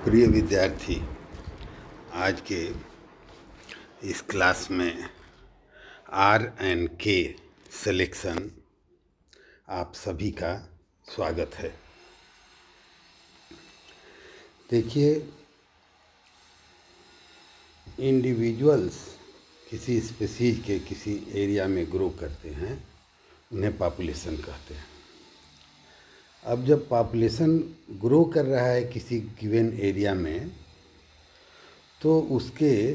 प्रिय विद्यार्थी, आज के इस क्लास में R&K सिलेक्शन आप सभी का स्वागत है। देखिए, इंडिविजुअल्स किसी स्पीशीज के किसी एरिया में ग्रो करते हैं, उन्हें पॉपुलेशन कहते हैं। अब जब पॉपुलेशन ग्रो कर रहा है किसी गिवन एरिया में, तो उसके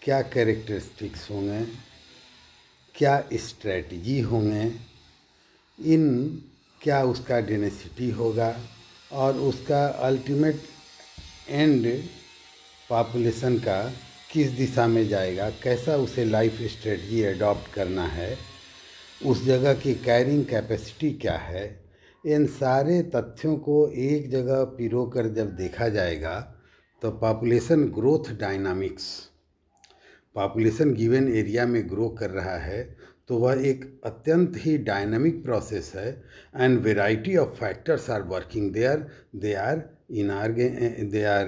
क्या कैरेक्टरिस्टिक्स होंगे, क्या स्ट्रेटजी होंगे, क्या उसका डेंसिटी होगा और उसका अल्टीमेट एंड पॉपुलेशन का किस दिशा में जाएगा, कैसा उसे लाइफ स्ट्रेटजी अडॉप्ट करना है, उस जगह की कैरिंग कैपेसिटी क्या है, इन सारे तथ्यों को एक जगह पिरोकर जब देखा जाएगा तो population growth dynamics, population given area में ग्रो कर रहा है तो वह एक अत्यंत ही डायनामिक प्रोसेस है। And variety of factors are working there, they are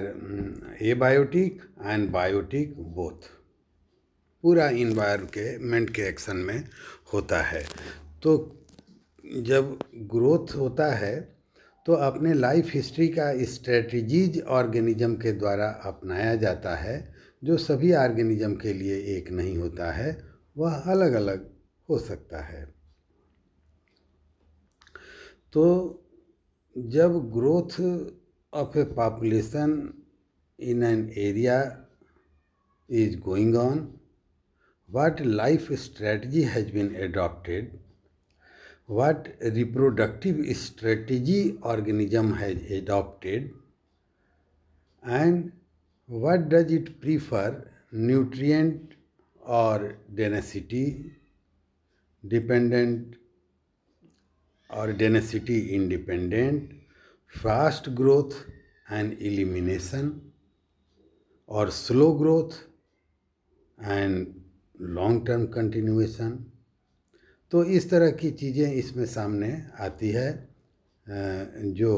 abiotic and biotic both. पूरा इन्वायरमेंट के एक्शन में होता है। तो जब ग्रोथ होता है तो अपने लाइफ हिस्ट्री का स्ट्रेटजीज ऑर्गेनिज्म के द्वारा अपनाया जाता है, जो सभी ऑर्गेनिज्म के लिए एक नहीं होता है, वह अलग अलग हो सकता है। तो जब growth of A population in an area is going on, what life strategy has been adopted, what reproductive strategy organism has adopted, and what does it prefer, nutrient or density dependent or density independent, fast growth and elimination or slow growth and long term continuation. तो इस तरह की चीज़ें इसमें सामने आती है, जो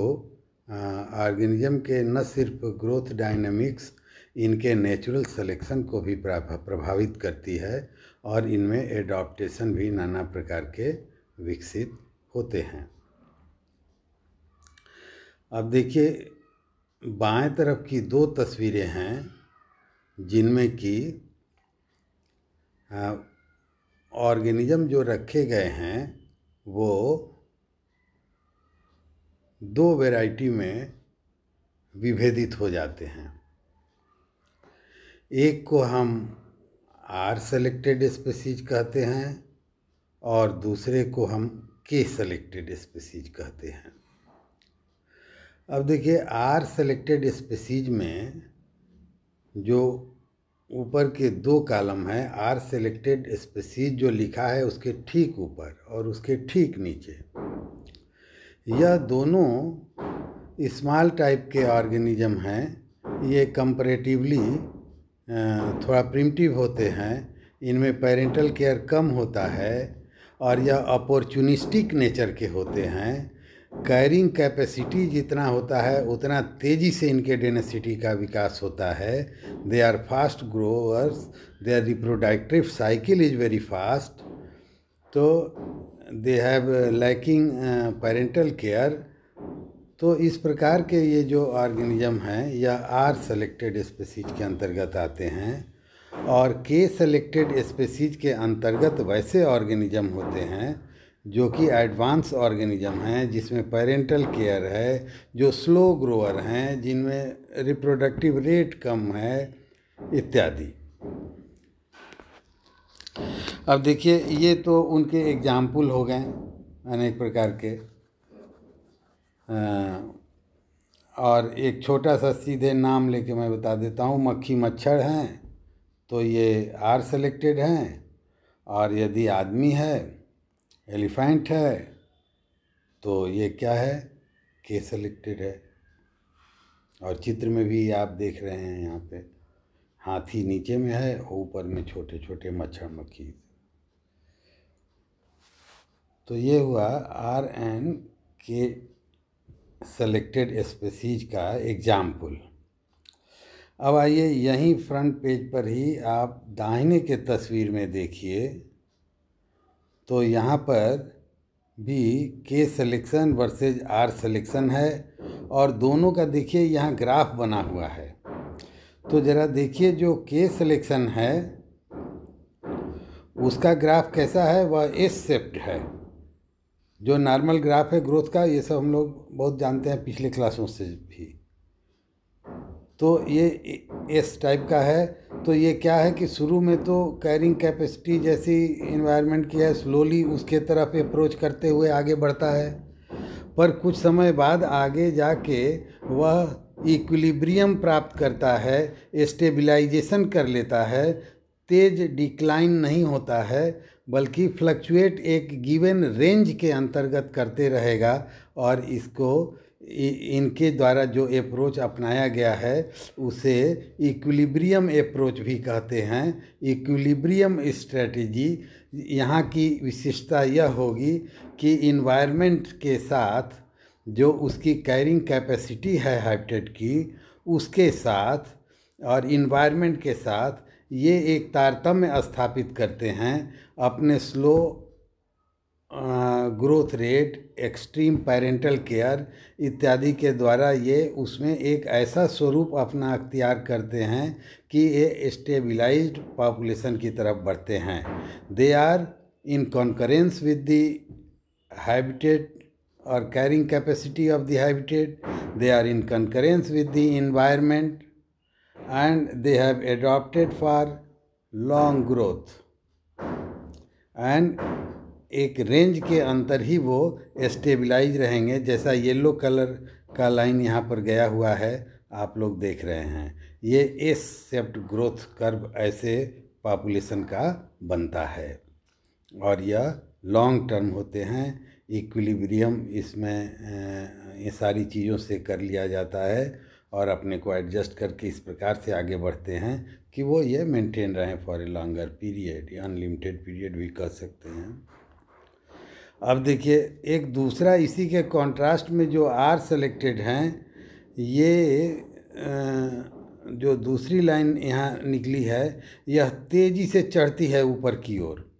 ऑर्गेनिज्म के न सिर्फ ग्रोथ डायनामिक्स, इनके नेचुरल सिलेक्शन को भी प्रभावित करती है और इनमें एडॉप्टेशन भी नाना प्रकार के विकसित होते हैं। अब देखिए, बाएं तरफ की दो तस्वीरें हैं जिनमें कि ऑर्गेनिज्म जो रखे गए हैं वो दो वैरायटी में विभेदित हो जाते हैं। एक को हम आर सेलेक्टेड स्पीशीज कहते हैं और दूसरे को हम के सेलेक्टेड स्पीशीज कहते हैं। अब देखिए, आर सेलेक्टेड स्पीशीज में जो ऊपर के दो कॉलम है, आर सेलेक्टेड स्पीशीज जो लिखा है उसके ठीक ऊपर और उसके ठीक नीचे, यह दोनों स्मॉल टाइप के ऑर्गेनिज्म हैं। ये कंपैरेटिवली थोड़ा प्रिमिटिव होते हैं, इनमें पेरेंटल केयर कम होता है और यह अपॉर्चुनिस्टिक नेचर के होते हैं। कैरिंग कैपेसिटी जितना होता है उतना तेज़ी से इनके डेंसिटी का विकास होता है। They are fast growers, their reproductive cycle is very fast, तो they have lacking parental care. तो इस प्रकार के ये जो ऑर्गेनिज्म हैं यह आर सेलेक्टेड स्पीशीज के अंतर्गत आते हैं और के सेलेक्टेड स्पीशीज के अंतर्गत वैसे ऑर्गेनिज्म होते हैं जो कि एडवांस ऑर्गेनिज्म हैं, जिसमें पेरेंटल केयर है, जो स्लो ग्रोअर हैं, जिनमें रिप्रोडक्टिव रेट कम है इत्यादि। अब देखिए, ये तो उनके एग्जाम्पल हो गए अनेक प्रकार के। और एक छोटा सा सीधे नाम लेके मैं बता देता हूँ, मक्खी मच्छर हैं तो ये आर सेलेक्टेड हैं, और यदि आदमी है, एलिफेंट है, तो ये क्या है, के सेलेक्टेड है। और चित्र में भी आप देख रहे हैं, यहाँ पे हाथी नीचे में है और ऊपर में छोटे छोटे मच्छर मक्खी। तो ये हुआ are and K selected species का एग्जाम्पल। अब आइए यहीं फ्रंट पेज पर ही आप दाहिने के तस्वीर में देखिए, तो यहाँ पर भी के सिलेक्शन वर्सेज आर सिलेक्शन है और दोनों का देखिए यहाँ ग्राफ बना हुआ है। तो ज़रा देखिए जो के सिलेक्शन है उसका ग्राफ कैसा है, वह एस शेप्ड है। जो नॉर्मल ग्राफ है ग्रोथ का, ये सब हम लोग बहुत जानते हैं पिछले क्लासों से भी। तो ये एस टाइप का है। तो ये क्या है कि शुरू में तो कैरिंग कैपेसिटी जैसी इन्वायरमेंट की है, स्लोली उसके तरफ अप्रोच करते हुए आगे बढ़ता है, पर कुछ समय बाद आगे जाके वह इक्विलिब्रियम प्राप्त करता है, स्टेबलाइजेशन कर लेता है, तेज डिक्लाइन नहीं होता है, बल्कि फ्लक्चुएट एक गिवन रेंज के अंतर्गत करते रहेगा। और इसको इनके द्वारा जो अप्रोच अपनाया गया है उसे इक्विलिब्रियम अप्रोच भी कहते हैं। इक्विलिब्रियम स्ट्रेटजी यहाँ की विशेषता यह होगी कि इन्वायरमेंट के साथ जो उसकी कैरिंग कैपेसिटी है हैबिटेट की, उसके साथ और इन्वायरमेंट के साथ ये एक तारतम्य स्थापित करते हैं। अपने slow growth rate, extreme parental care इत्यादि के द्वारा ये उसमें एक ऐसा स्वरूप अपना अख्तियार करते हैं कि ये स्टेबलाइज्ड पॉपुलेशन की तरफ बढ़ते हैं। They are in concurrence with the habitat और carrying capacity of the habitat, they are in concurrence with the environment and they have adopted for long growth and एक रेंज के अंदर ही वो स्टेबलाइज रहेंगे। जैसा येलो कलर का line यहाँ पर गया हुआ है आप लोग देख रहे हैं, ये एस शेप्ड ग्रोथ कर्व ऐसे पॉपुलेशन का बनता है और यह लॉन्ग टर्म होते हैं। इक्विलिब्रियम इसमें ये सारी चीज़ों से कर लिया जाता है और अपने को एडजस्ट करके इस प्रकार से आगे बढ़ते हैं कि वो ये मेंटेन रहें for a longer period, unlimited period भी कह सकते हैं। अब देखिए एक दूसरा इसी के कॉन्ट्रास्ट में जो आर सेलेक्टेड हैं, ये जो दूसरी लाइन यहाँ निकली है यह तेज़ी से चढ़ती है ऊपर की ओर,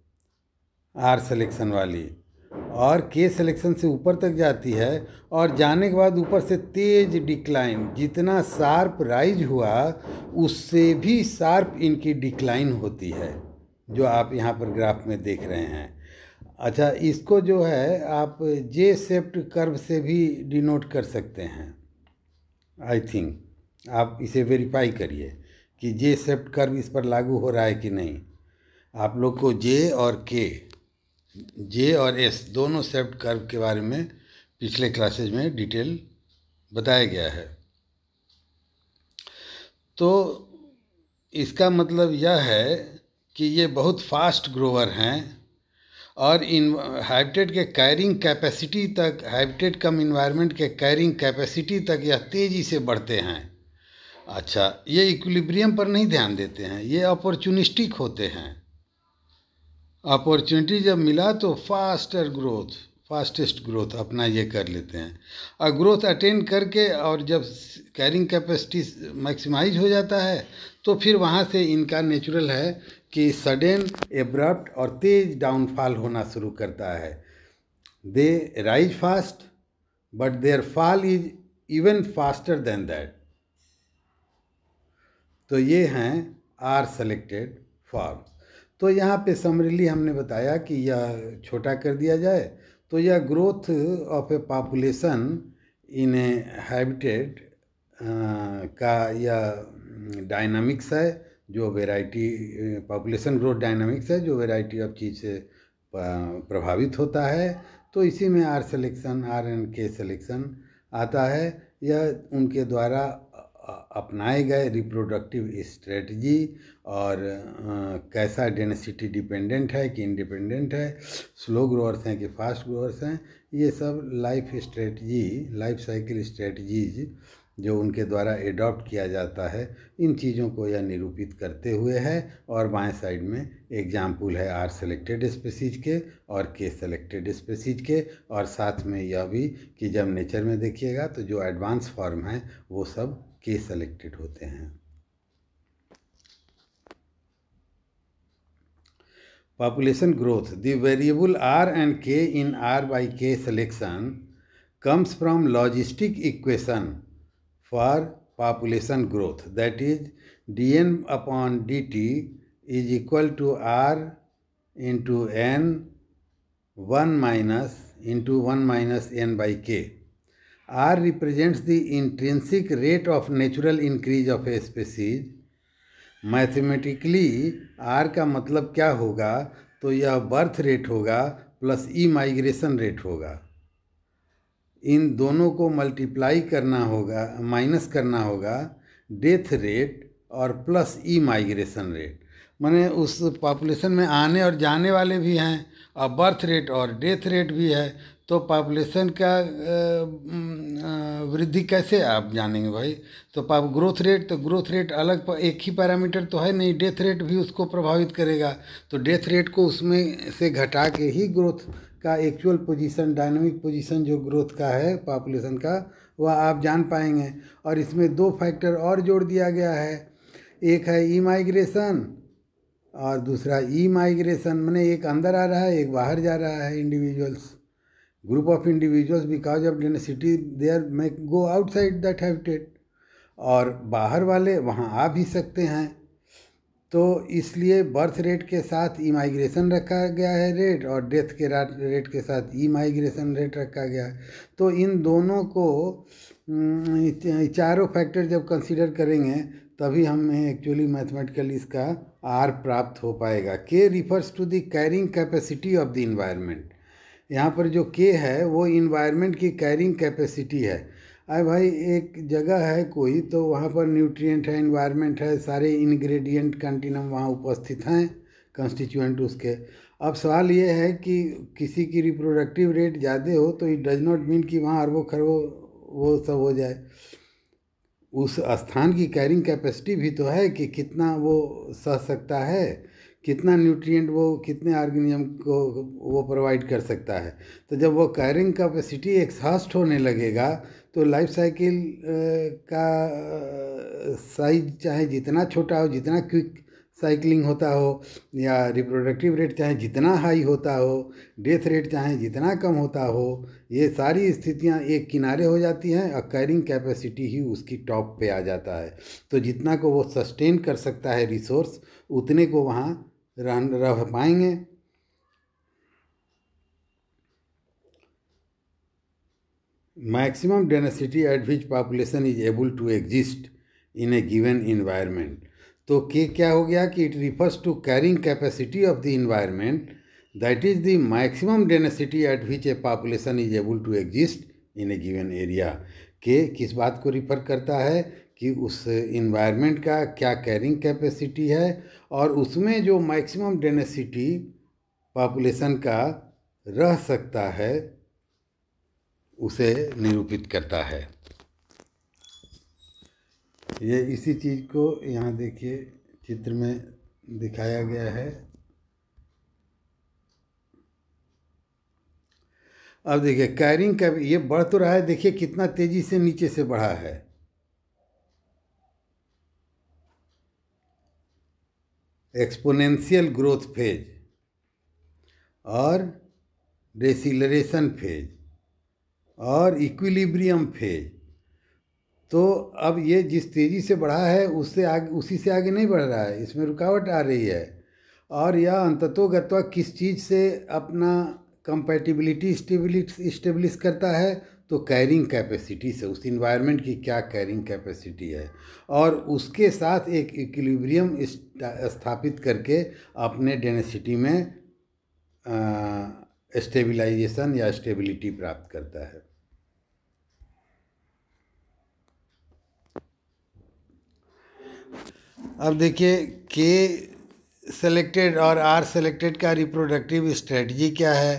आर सिलेक्शन वाली, और के सिलेक्शन से ऊपर तक जाती है और जाने के बाद ऊपर से तेज डिक्लाइन, जितना शार्प राइज हुआ उससे भी शार्प इनकी डिक्लाइन होती है, जो आप यहाँ पर ग्राफ में देख रहे हैं। अच्छा, इसको जो है आप जे शेप्ड कर्व से भी डिनोट कर सकते हैं। आई थिंक आप इसे वेरीफाई करिए कि जे शेप्ड कर्व इस पर लागू हो रहा है कि नहीं। आप लोग को जे और के, जे और एस दोनों शेप्ड कर्व के बारे में पिछले क्लासेज में डिटेल बताया गया है। तो इसका मतलब यह है कि ये बहुत फास्ट ग्रोवर हैं और इन हैबिटेट के कैरिंग कैपेसिटी तक, हैबिटेट कम इन्वायरमेंट के कैरिंग कैपेसिटी तक यह तेज़ी से बढ़ते हैं। अच्छा, ये इक्विलिब्रियम पर नहीं ध्यान देते हैं, ये अपॉर्चुनिस्टिक होते हैं। अपॉर्चुनिटी जब मिला तो फास्टेस्ट ग्रोथ अपना ये कर लेते हैं और ग्रोथ अटेंड करके, और जब कैरिंग कैपेसिटी मैक्सिमाइज हो जाता है तो फिर वहाँ से इनका नेचुरल है कि सडन, एब्रप्ट और तेज डाउनफॉल होना शुरू करता है। They rise fast but their fall is even faster than that. तो ये हैं आर सेलेक्टेड फॉर्म्स। तो यहाँ पे समरीली हमने बताया कि यह छोटा कर दिया जाए तो यह growth of A population in A habitat का यह डायनामिक्स है, जो वैरायटी, पॉपुलेशन ग्रोथ डायनामिक्स है जो वैरायटी ऑफ चीज़ से प्रभावित होता है। तो इसी में आर सिलेक्शन, आर एंड के सिलेक्शन आता है। यह उनके द्वारा अपनाए गए रिप्रोडक्टिव स्ट्रेटजी और कैसा डेंसिटी डिपेंडेंट है कि इंडिपेंडेंट है, स्लो ग्रोअर्स हैं कि फास्ट ग्रोअर्स हैं, ये सब life strategy, life cycle strategies जो उनके द्वारा एडॉप्ट किया जाता है, इन चीज़ों को यह निरूपित करते हुए है। और बाएं साइड में एग्जाम्पल है आर सेलेक्टेड स्पीसीज के और के सेलेक्टेड स्पीसीज के, और साथ में यह भी कि जब नेचर में देखिएगा तो जो एडवांस फॉर्म है वो सब के सेलेक्टेड होते हैं। Population growth. The variable R and K in R by K selection comes from logistic equation for population growth, that is dn upon dt is equal to R into n 1 minus n by k. R represents the intrinsic rate of natural increase of a species. Mathematically R का मतलब क्या होगा, तो यह birth rate होगा plus immigration rate होगा। इन दोनों को मल्टीप्लाई करना होगा, माइनस करना होगा डेथ रेट और प्लस ई माइग्रेशन रेट। माने उस पॉपुलेशन में आने और जाने वाले भी हैं और बर्थ रेट और डेथ रेट भी है, तो पॉपुलेशन का वृद्धि कैसे आप जानेंगे भाई। तो ग्रोथ रेट, तो ग्रोथ रेट अलग एक ही पैरामीटर तो है नहीं, डेथ रेट भी उसको प्रभावित करेगा। तो डेथ रेट को उसमें से घटा के ही ग्रोथ का एक्चुअल पोजीशन, डायनामिक पोजीशन जो ग्रोथ का है पॉपुलेशन का, वह आप जान पाएंगे। और इसमें दो फैक्टर और जोड़ दिया गया है, एक है ई माइग्रेशन और दूसरा ई माइग्रेशन, माने एक अंदर आ रहा है एक बाहर जा रहा है। Individuals, group of individuals because of density there may go outside that habitat, और बाहर वाले वहाँ आ भी सकते हैं। तो इसलिए बर्थ रेट के साथ ई माइग्रेशन रखा गया है रेट, और डेथ के रेट के साथ ई माइग्रेशन रेट रखा गया है। तो इन दोनों को चारों फैक्टर जब कंसीडर करेंगे तभी हमें एक्चुअली मैथमेटिकली इसका आर प्राप्त हो पाएगा। K refers to the carrying capacity of the environment. यहाँ पर जो के है वो इन्वायरमेंट की कैरिंग कैपेसिटी है। अरे भाई एक जगह है कोई, तो वहाँ पर न्यूट्रिएंट है, इन्वायरमेंट है, सारे इंग्रेडिएंट कंटिन्यूम वहाँ उपस्थित हैं, कंस्टिट्यूएंट उसके। अब सवाल ये है कि किसी की रिप्रोडक्टिव रेट ज़्यादा हो तो इट डज नॉट मीन कि वहाँ अरबों खरबों वो सब हो जाए। उस स्थान की कैरिंग कैपेसिटी भी तो है कि कितना वो सह सकता है, कितना न्यूट्रिएंट वो कितने ऑर्गेनिज्म को वो प्रोवाइड कर सकता है। तो जब वो कैरिंग कैपेसिटी एक्सहॉस्ट होने लगेगा तो लाइफ साइकिल का साइज चाहे जितना छोटा हो, जितना क्विक साइकिलिंग होता हो, या रिप्रोडक्टिव रेट चाहे जितना हाई होता हो, डेथ रेट चाहे जितना कम होता हो, ये सारी स्थितियां एक किनारे हो जाती हैं और कैरिंग कैपेसिटी ही उसकी टॉप पे आ जाता है। तो जितना को वो सस्टेन कर सकता है रिसोर्स, उतने को वहाँ रह पाएंगे। Maximum density at which population is able to exist in a given environment. तो के क्या हो गया कि it refers to carrying capacity of the environment, that is the maximum density at which a population is able to exist in a given area. K किस बात को refer करता है कि उस इन्वायरमेंट का क्या कैरिंग कैपेसिटी है, और उसमें जो मैक्सिमम डेंसिटी पॉपुलेशन का रह सकता है उसे निरूपित करता है। ये इसी चीज़ को यहाँ देखिए चित्र में दिखाया गया है। अब देखिए कैरिंग का ये बढ़ तो रहा है, देखिए कितना तेजी से नीचे से बढ़ा है। एक्सपोनेंशियल ग्रोथ फेज और डेसिलरेशन फेज और इक्विलिब्रियम फेज। तो अब ये जिस तेज़ी से बढ़ा है उससे आगे, उसी से आगे नहीं बढ़ रहा है, इसमें रुकावट आ रही है। और यह अंततोगत्वा किस चीज़ से अपना कंपैटिबिलिटी इस्टेब्लिश करता है, तो कैरिंग कैपेसिटी से, उस इन्वायरमेंट की क्या कैरिंग कैपेसिटी है, और उसके साथ एक इक्विलिब्रियम स्थापित करके अपने डेंसिटी में स्टेबलाइजेशन या स्टेबिलिटी प्राप्त करता है। अब देखिए के सेलेक्टेड और आर सेलेक्टेड का रिप्रोडक्टिव स्ट्रेटजी क्या है।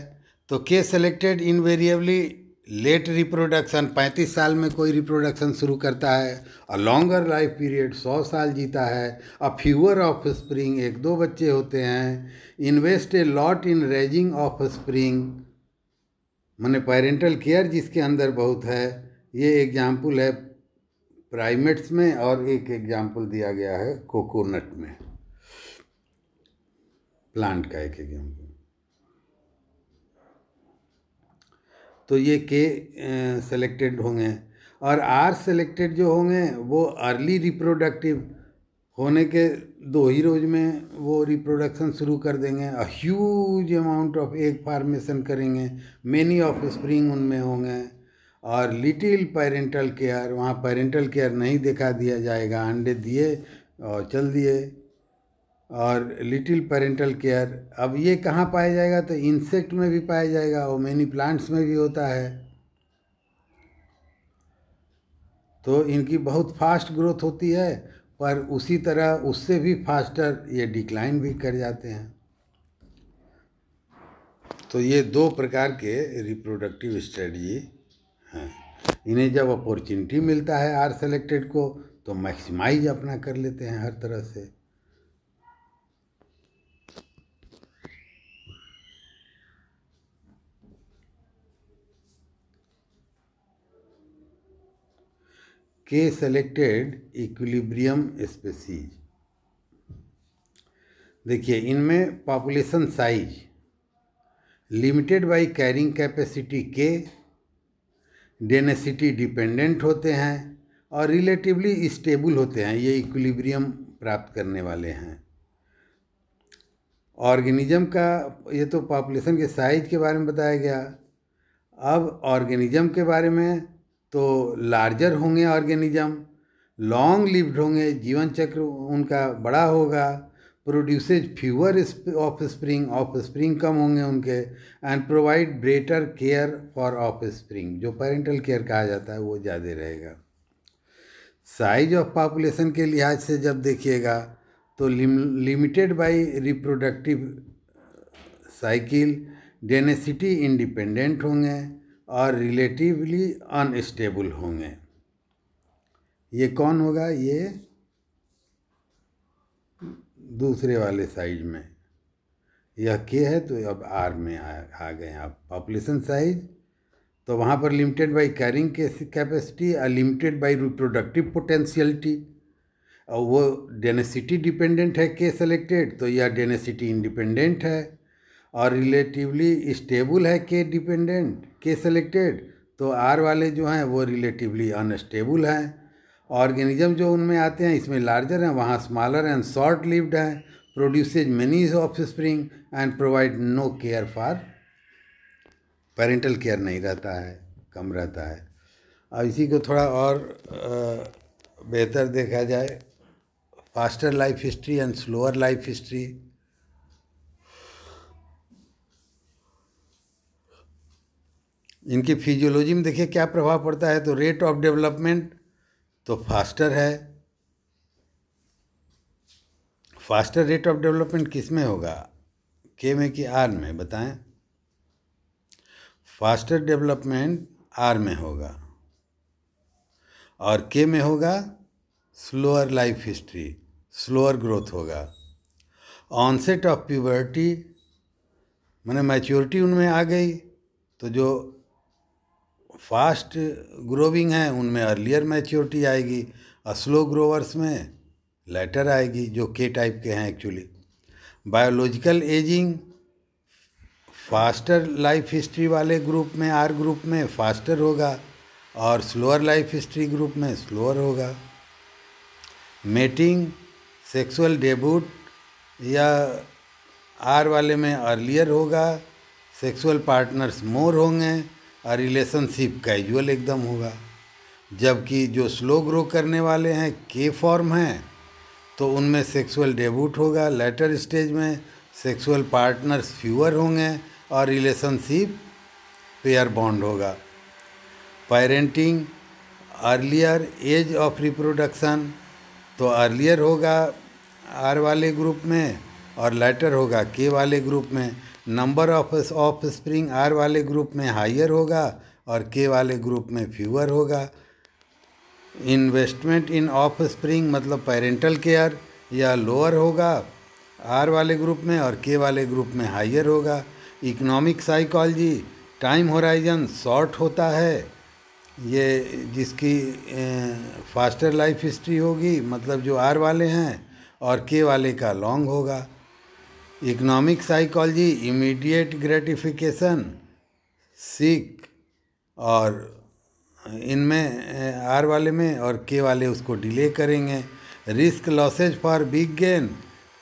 तो के सेलेक्टेड इनवेरिएबली लेट रिप्रोडक्शन 35 साल में कोई रिप्रोडक्शन शुरू करता है, अ लॉन्गर लाइफ पीरियड 100 साल जीता है, अ फ्यूअर ऑफ स्प्रिंग 1-2 बच्चे होते हैं, invest a lot in raising of spring, माने पेरेंटल केयर जिसके अंदर बहुत है। ये एग्जाम्पल है प्राइमेट्स में, और एक एग्जाम्पल दिया गया है कोकोनट में, प्लांट का एक एग्जाम्पल। तो ये के सेलेक्टेड होंगे, और आर सेलेक्टेड जो होंगे वो अर्ली रिप्रोडक्टिव होने के 2 ही रोज में वो रिप्रोडक्शन शुरू कर देंगे, a huge amount of egg formation करेंगे, मेनी ऑफ स्प्रिंग उनमें होंगे, और लिटिल पेरेंटल केयर, वहाँ पेरेंटल केयर नहीं देखा दिया जाएगा, अंडे दिए और चल दिए, और लिटिल पेरेंटल केयर। अब ये कहाँ पाया जाएगा, तो इंसेक्ट में भी पाया जाएगा और मेनी प्लांट्स में भी होता है। तो इनकी बहुत फास्ट ग्रोथ होती है, पर उसी तरह उससे भी फास्टर ये डिक्लाइन भी कर जाते हैं। तो ये 2 प्रकार के रिप्रोडक्टिव स्ट्रेटजी हैं। इन्हें जब अपॉर्चुनिटी मिलता है आर सेलेक्टेड को, तो मैक्सिमाइज अपना कर लेते हैं हर तरह से। के सेलेक्टेड इक्विलिब्रियम स्पेसीज, देखिए इनमें population size limited by carrying capacity के, डेंसिटी डिपेंडेंट होते हैं और रिलेटिवली स्टेबल होते हैं। ये इक्विलिब्रियम प्राप्त करने वाले हैं। ऑर्गेनिज्म का, ये तो पॉपुलेशन के साइज के बारे में बताया गया। अब ऑर्गेनिज्म के बारे में, तो लार्जर होंगे ऑर्गेनिज्म, लॉन्ग लिव्ड होंगे, जीवन चक्र उनका बड़ा होगा, प्रोड्यूसेज फ्यूअर ऑफ स्प्रिंग कम होंगे उनके, and provide greater care for of spring, जो पेरेंटल केयर कहा जाता है वो ज़्यादा रहेगा। साइज ऑफ पॉपुलेशन के लिहाज से जब देखिएगा तो limited by reproductive cycle, density independent होंगे और रिलेटिवली अनस्टेबल होंगे। ये कौन होगा, ये दूसरे वाले साइज में, यह के है तो अब आर में आ गए आप। पॉपुलेशन साइज, तो वहाँ पर limited by carrying capacity, limited by reproductive potentiality, और वो डेंसिटी डिपेंडेंट है के सेलेक्टेड, तो यह डेंसिटी इंडिपेंडेंट है, और रिलेटिवली स्टेबल है के डिपेंडेंट, के सेलेक्टेड, तो आर वाले जो हैं वो रिलेटिवली अनस्टेबल हैं। ऑर्गेनिज्म जो उनमें आते हैं इसमें लार्जर हैं, वहाँ स्मॉलर एंड शॉर्ट लिव्ड हैं, produces many offspring and provide no care for, parental care नहीं रहता है, कम रहता है। अब इसी को थोड़ा और बेहतर देखा जाए, faster life history and slower life history. इनकी फिजियोलॉजी में देखिए क्या प्रभाव पड़ता है, तो रेट ऑफ डेवलपमेंट तो फास्टर है। फास्टर रेट ऑफ डेवलपमेंट किस में होगा, के में कि आर में, बताएं। फास्टर डेवलपमेंट आर में होगा और के में होगा slower life history, slower growth होगा। ऑनसेट ऑफ प्यूबर्टी माने मैच्योरिटी उनमें आ गई, तो जो फास्ट ग्रोविंग है उनमें अर्लियर मैच्योरिटी आएगी, और स्लो ग्रोवर्स में लेटर आएगी, जो के टाइप के हैं actually. Biological ageing, faster life history वाले ग्रुप में, आर ग्रुप में फास्टर होगा, और स्लोअर लाइफ हिस्ट्री ग्रुप में स्लोअर होगा। मेटिंग, सेक्सुअल डेब्यूट या आर वाले में अर्लियर होगा, सेक्सुअल पार्टनर्स मोर होंगे, और रिलेशनशिप कैजुअल एकदम होगा। जबकि जो स्लो ग्रो करने वाले हैं के फॉर्म हैं, तो उनमें सेक्सुअल डेब्यूट होगा, लेटर स्टेज में सेक्सुअल पार्टनर्स फ्यूअर होंगे और रिलेशनशिप पेयर बॉन्ड होगा। Parenting, earlier age of reproduction, तो अर्लियर होगा आर वाले ग्रुप में और लेटर होगा के वाले ग्रुप में। नंबर ऑफ स्प्रिंग आर वाले ग्रुप में हाइयर होगा और के वाले ग्रुप में फ्यूअर होगा। इन्वेस्टमेंट इन ऑफ स्प्रिंग मतलब पेरेंटल केयर या लोअर होगा आर वाले ग्रुप में, और के वाले ग्रुप में हाइयर होगा। Economic psychology, time horizon short होता है, ये जिसकी फास्टर लाइफ हिस्ट्री होगी मतलब जो आर वाले हैं, और के वाले का लॉन्ग होगा। इकोनॉमिक साइकोलॉजी इमीडिएट ग्रेटिफिकेशन सीख, और इनमें आर वाले में, और के वाले उसको डिले करेंगे। Risk losses for big gain,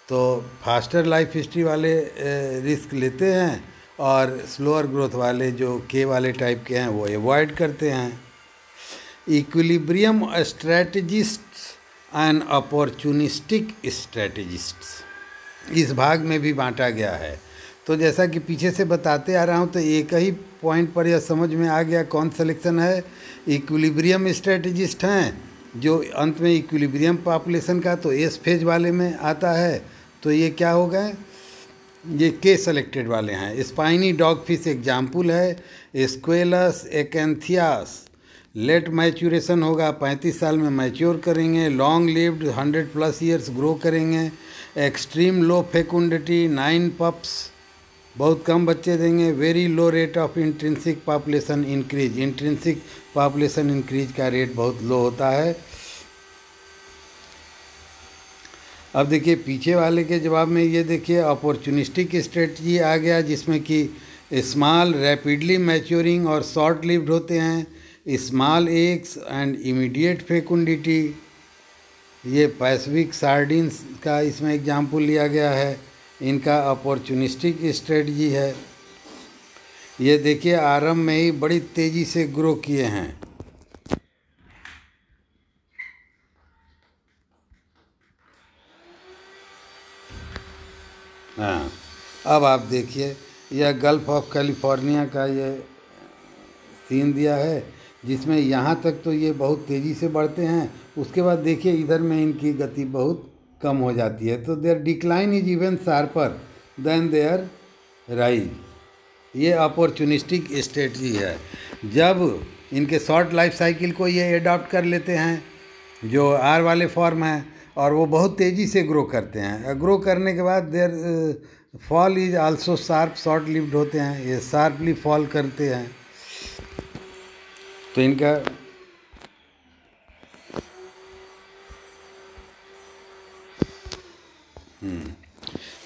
तो फास्टर लाइफ हिस्ट्री वाले रिस्क लेते हैं, और स्लोअर ग्रोथ वाले जो के वाले टाइप के हैं वो अवॉइड करते हैं। इक्विलिब्रियम स्ट्रैटेजिस्ट्स एंड अपॉर्चुनिस्टिक स्ट्रैटेजिस्ट्स इस भाग में भी बांटा गया है। तो जैसा कि पीछे से बताते आ रहा हूँ, तो एक ही पॉइंट पर यह समझ में आ गया कौन सिलेक्शन है। इक्विलिब्रियम स्ट्रैटेजिस्ट हैं जो अंत में इक्विलिब्रियम पॉपुलेशन का तो एस फेज वाले में आता है, तो ये क्या हो गए, ये के सेलेक्टेड वाले हैं। स्पाइनी डॉग फिश एग्जाम्पल है। स्क्वेलस एकैंथियास लेट मैच्योरेशन होगा, 35 साल में मैच्योर करेंगे। लॉन्ग लिव्ड 100+ ईयर्स ग्रो करेंगे। एक्सट्रीम लो फेकुंडिटी 9 पप्स, बहुत कम बच्चे देंगे। Very low rate of intrinsic population increase, intrinsic population increase का रेट बहुत लो होता है। अब देखिए पीछे वाले के जवाब में ये देखिए अपॉर्चुनिस्टिक स्ट्रेटजी आ गया, जिसमें कि स्मॉल रैपिडली मैच्योरिंग और शॉर्ट लिव्ड होते हैं। स्मॉल एग्स एंड इमीडिएट फेकुंडिटी, ये पैसिफिक सार्डिन्स का इसमें एग्जाम्पल लिया गया है, इनका अपॉर्चुनिस्टिक स्ट्रेटजी है। ये देखिए आरंभ में ही बड़ी तेज़ी से ग्रो किए हैं। हाँ, अब आप देखिए यह गल्फ ऑफ कैलिफोर्निया का ये सीन दिया है, जिसमें यहाँ तक तो ये बहुत तेज़ी से बढ़ते हैं, उसके बाद देखिए इधर में इनकी गति बहुत कम हो जाती है। तो their decline is even sharper than their rise, ये अपॉर्चुनिस्टिक स्ट्रेटजी है। जब इनके शॉर्ट लाइफ साइकिल को ये अडॉप्ट कर लेते हैं जो आर वाले फॉर्म हैं, और वो बहुत तेज़ी से ग्रो करते हैं। ग्रो करने के बाद their fall is also sharp, short lived होते हैं, ये शार्पली फॉल करते हैं। तो इनका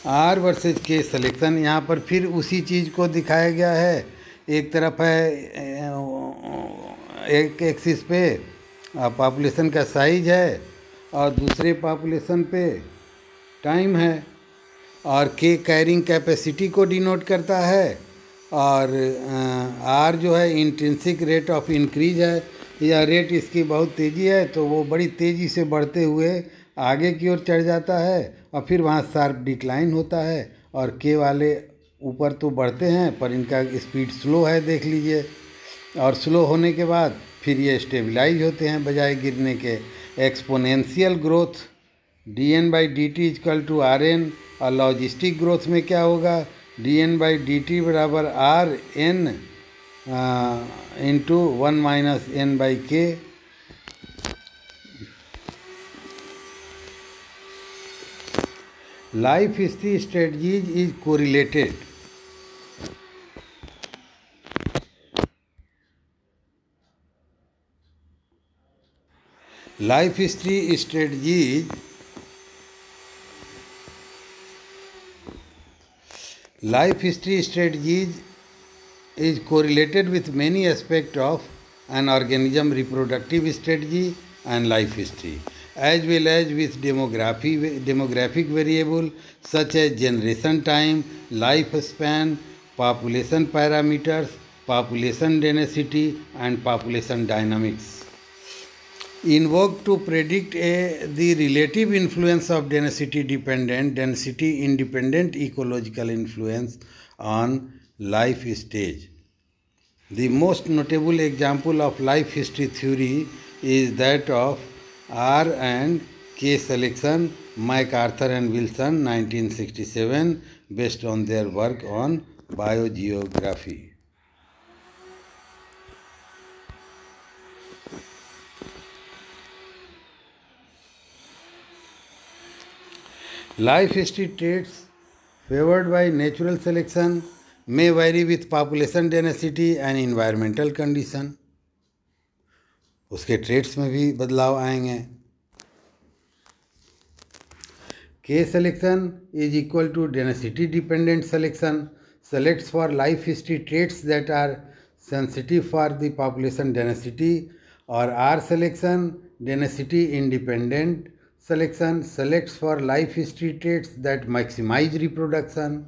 आर वर्सेज के सिलेक्शन, यहाँ पर फिर उसी चीज़ को दिखाया गया है। एक तरफ है एक एक्सिस पे पॉपुलेशन का साइज है, और दूसरे पॉपुलेशन पे टाइम है, और के कैरिंग कैपेसिटी को डिनोट करता है, और आर जो है इंट्रिंसिक रेट ऑफ इंक्रीज है, या रेट इसकी बहुत तेज़ी है तो वो बड़ी तेज़ी से बढ़ते हुए आगे की ओर चढ़ जाता है, और फिर वहाँ शार्प डिक्लाइन होता है। और के वाले ऊपर तो बढ़ते हैं पर इनका स्पीड स्लो है, देख लीजिए, और स्लो होने के बाद फिर ये स्टेबलाइज होते हैं बजाय गिरने के। Exponential growth dN/dt equal to RN, और लॉजिस्टिक ग्रोथ में क्या होगा, dN/dt बराबर RN into 1 - N/K। Life history strategies is correlated. Life history strategies is correlated with many aspects of an organism reproductive strategy and life history, as well as with demographic variable such as generation time, lifespan, population parameters, population density and population dynamics. Invoked to predict the relative influence of density independent ecological influence on life stage. The most notable example of life history theory is that of R and K selection, MacArthur and Wilson, 1967, based on their work on biogeography. Life history traits favoured by natural selection may vary with population density and environmental condition. उसके traits में भी बदलाव आएंगे. K selection is equal to density dependent selection, selects for life history traits that are sensitive for the population density, or R selection, density independent selection, selects for life history traits that maximize reproduction.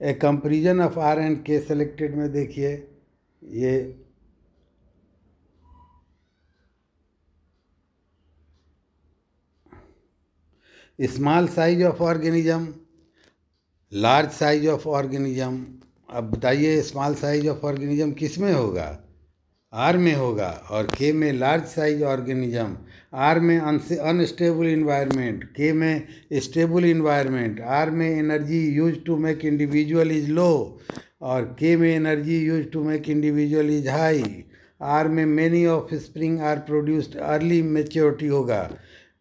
A comparison of R and K selected में देखिए, ये small size of organism, large size of organism. अब बताइए small size of organism किस में होगा? R में होगा. और के में लार्ज साइज ऑर्गेनिज्म. आर में अनस्टेबल इन्वायरमेंट, के में स्टेबल इन्वायरमेंट. आर में energy use to make individual is low और के में energy use to make individual is high. R में many of spring are produced early maturity होगा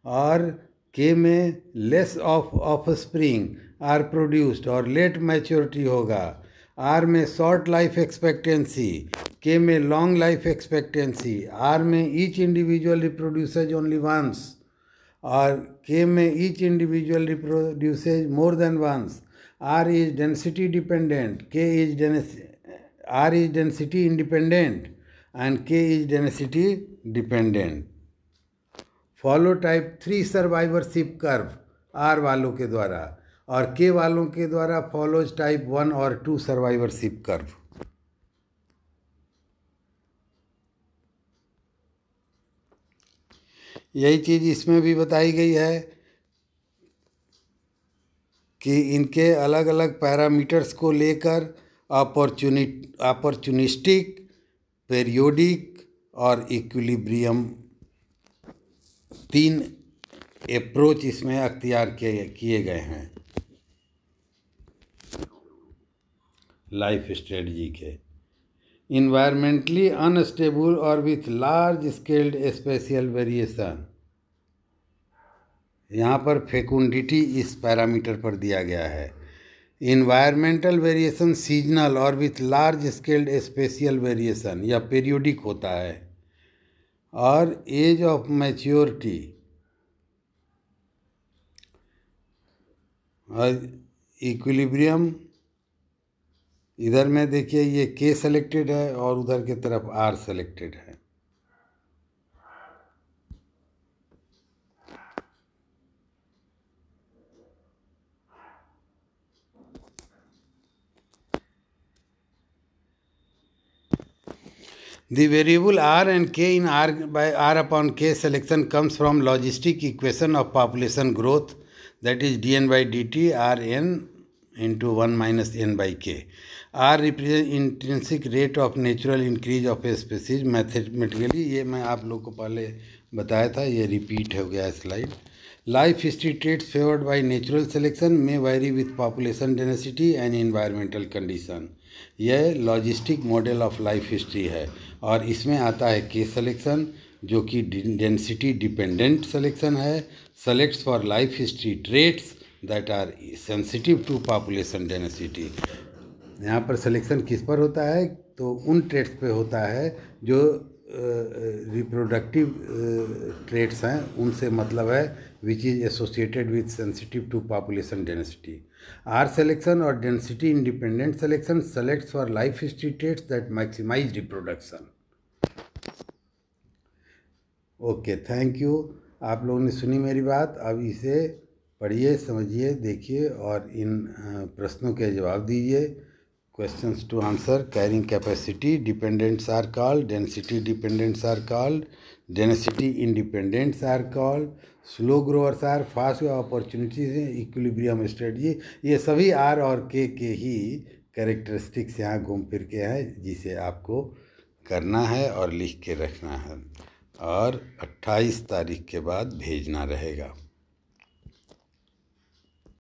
और K में less of spring are produced और late maturity होगा. R में short life expectancy, K में लॉन्ग लाइफ एक्सपेक्टेंसी. आर में each individual रिप्रोड्यूसेज only once और के में each individual reproduces more than once. R is density dependent, r is density independent and K is density dependent. Follow type 3 survivorship curve r वालों के द्वारा और के वालों के द्वारा फॉलोज टाइप 1 और 2 सर्वाइवरशिप कर्व. यही चीज़ इसमें भी बताई गई है कि इनके अलग अलग पैरामीटर्स को लेकर अपॉर्चुनिस्टिक, पेरियोडिक और इक्विलिब्रियम 3 अप्रोच इसमें अख्तियार किए गए हैं लाइफ स्ट्रेटजी के. इन्वायरमेंटली अनस्टेबल और with large scaled spatial variation. यहाँ पर फेकुंडिटी इस पैरामीटर पर दिया गया है. इन्वायरमेंटल वेरिएशन सीजनल और with large scaled spatial variation या पीरियोडिक होता है. और एज ऑफ मैच्योरिटी और इक्विलिब्रियम. इधर में देखिए ये के सेलेक्टेड है और उधर की तरफ आर सेलेक्टेड है. The variable R and K in R by R upon K selection comes from logistic equation of population growth, that is dn by dt Rn into 1 minus n by k. R represents intrinsic rate of natural increase of a species mathematically. ये मैं आप लोग को पहले बताया था, ये repeat हो गया slide. Life history traits favored by natural selection may vary with population density and environmental condition. यह logistic model of life history है और इसमें आता है के सिलेक्शन जो कि डेंसिटी डिपेंडेंट सिलेक्शन है. Selects for life history traits that are sensitive to population density. यहाँ पर सिलेक्शन किस पर होता है? तो उन ट्रेट्स पे होता है जो रिप्रोडक्टिव ट्रेट्स हैं, उनसे मतलब है which is associated with sensitive to population density. R selection और density independent selection selects for life history traits that maximise reproduction. Okay, thank you. आप लोगों ने सुनी मेरी बात. अब इसे पढ़िए, समझिए, देखिए और इन प्रश्नों के जवाब दीजिए. Questions to answer. Carrying capacity dependents are called, density dependents are called, density independents are called, slow growers are, fast opportunities, equilibrium strategy. ये सभी R और K के ही कैरेक्टरिस्टिक्स यहाँ घूम फिर के हैं जिसे आपको करना है और लिख के रखना है और 28 तारीख के बाद भेजना रहेगा.